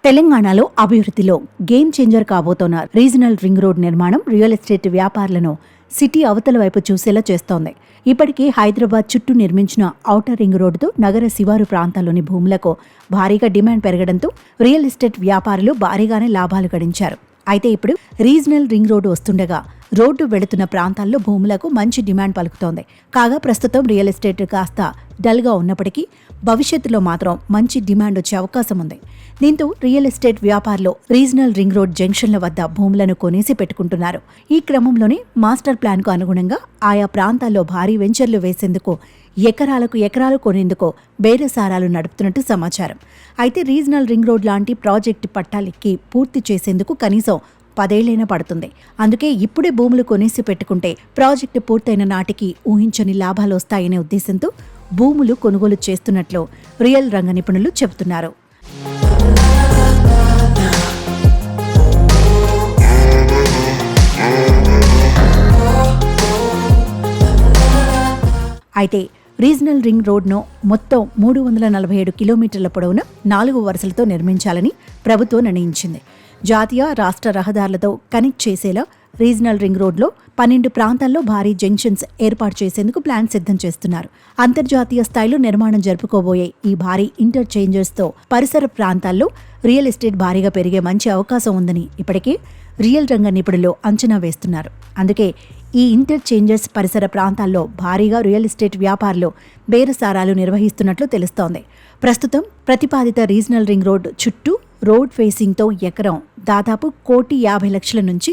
తెలంగాణలో అభివృద్ధిలో game changer కాబోతోన్న రీజనల్ రింగ్ రోడ్ నిర్మాణం రియల్ ఎస్టేట్ వ్యాపారులను సిటీ అవతల వైపు చూసేలా చేస్తోంది. ఇప్పటికే హైదరాబాద్ చుట్టూ నిర్మించిన ఔటర్ రింగ్ రోడ్డుతో నగర శివారు ప్రాంతాల్లోని భూములకు భారీగా డిమాండ్ పెరగడంతో రియల్ ఎస్టేట్ వ్యాపారులు భారీగానే లాభాలు గడించారు. అయితే ఇప్పుడు రీజనల్ రింగ్ రోడ్డు వస్తుండగా రోడ్డు వెళుతున్న ప్రాంతాల్లో భూములకు మంచి డిమాండ్ పలుకుతోంది. కాగా ప్రస్తుతం రియల్ ఎస్టేట్ కాస్త డల్గా ఉన్నప్పటికీ భవిష్యత్తులో మాత్రం మంచి డిమాండ్ వచ్చే అవకాశం ఉంది. దీంతో రియల్ ఎస్టేట్ వ్యాపారులు రీజనల్ రింగ్ రోడ్ జంక్షన్ల వద్ద భూములను కొనేసి పెట్టుకుంటున్నారు. ఈ క్రమంలోనే మాస్టర్ ప్లాన్కు అనుగుణంగా ఆయా ప్రాంతాల్లో భారీ వెంచర్లు వేసేందుకు ఎకరాలు కొనేందుకు బేరసారాలు నడుపుతున్నట్టు సమాచారం. అయితే రీజనల్ రింగ్ రోడ్ లాంటి ప్రాజెక్టు పట్టాలెక్కి పూర్తి చేసేందుకు కనీసం 10 ఏళ్లైనా పడుతుంది. అందుకే ఇప్పుడే భూములు కొనేసి పెట్టుకుంటే ప్రాజెక్టు పూర్తయిన నాటికి ఊహించని లాభాలు వస్తాయనే ఉద్దేశంతో భూములు కొనుగోలు చేస్తున్నట్లు రియల్ రంగ నిపుణులు చెబుతున్నారు. అయితే రీజనల్ రింగ్ రోడ్ను మొత్తం 347 కిలోమీటర్ల పొడవున 4 వరుసలతో నిర్మించాలని ప్రభుత్వం నిర్ణయించింది. జాతీయ రాష్ట్ర రహదారులతో కనెక్ట్ చేసేలా రీజనల్ రింగ్ రోడ్లో 12 ప్రాంతాల్లో భారీ జంక్షన్స్ ఏర్పాటు చేసేందుకు ప్లాన్ సిద్ధం చేస్తున్నారు. అంతర్జాతీయ స్థాయిలో నిర్మాణం జరుపుకోబోయే ఈ భారీ ఇంటర్చేంజర్స్తో పరిసర ప్రాంతాల్లో రియల్ ఎస్టేట్ భారీగా పెరిగే మంచి అవకాశం ఉందని ఇప్పటికే రియల్ రంగ నిపుణులు అంచనా వేస్తున్నారు. అందుకే ఈ ఇంటర్చేంజర్స్ పరిసర ప్రాంతాల్లో భారీగా రియల్ ఎస్టేట్ వ్యాపారులు బేరసారాలు నిర్వహిస్తున్నట్లు తెలుస్తోంది. ప్రస్తుతం ప్రతిపాదిత రీజనల్ రింగ్ రోడ్ చుట్టూ రోడ్ ఫేసింగ్తో ఎకరం దాదాపు 1,50,00,000 నుంచి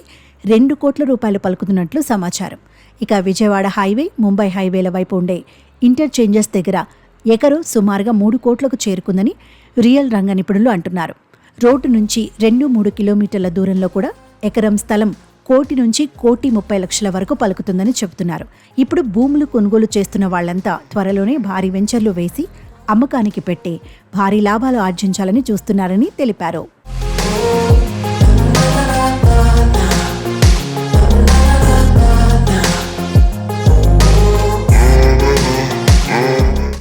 2 కోట్ల రూపాయలు పలుకుతున్నట్లు సమాచారం. ఇక విజయవాడ హైవే, ముంబై హైవేల వైపు ఉండే ఇంటర్చేంజర్స్ దగ్గర ఎకరం సుమారుగా 3 కోట్లకు చేరుకుందని రియల్ రంగ నిపుణులు అంటున్నారు. రోడ్డు నుంచి 2-3 కిలోమీటర్ల దూరంలో కూడా ఎకరం స్థలం 1 కోటి నుంచి 1,30,00,000 వరకు పలుకుతుందని చెబుతున్నారు. ఇప్పుడు భూములు కొనుగోలు చేస్తున్న వాళ్లంతా త్వరలోనే భారీ వెంచర్లు వేసి అమ్మకానికి పెట్టి భారీ లాభాలు ఆర్జించాలని చూస్తున్నారని తెలిపారు.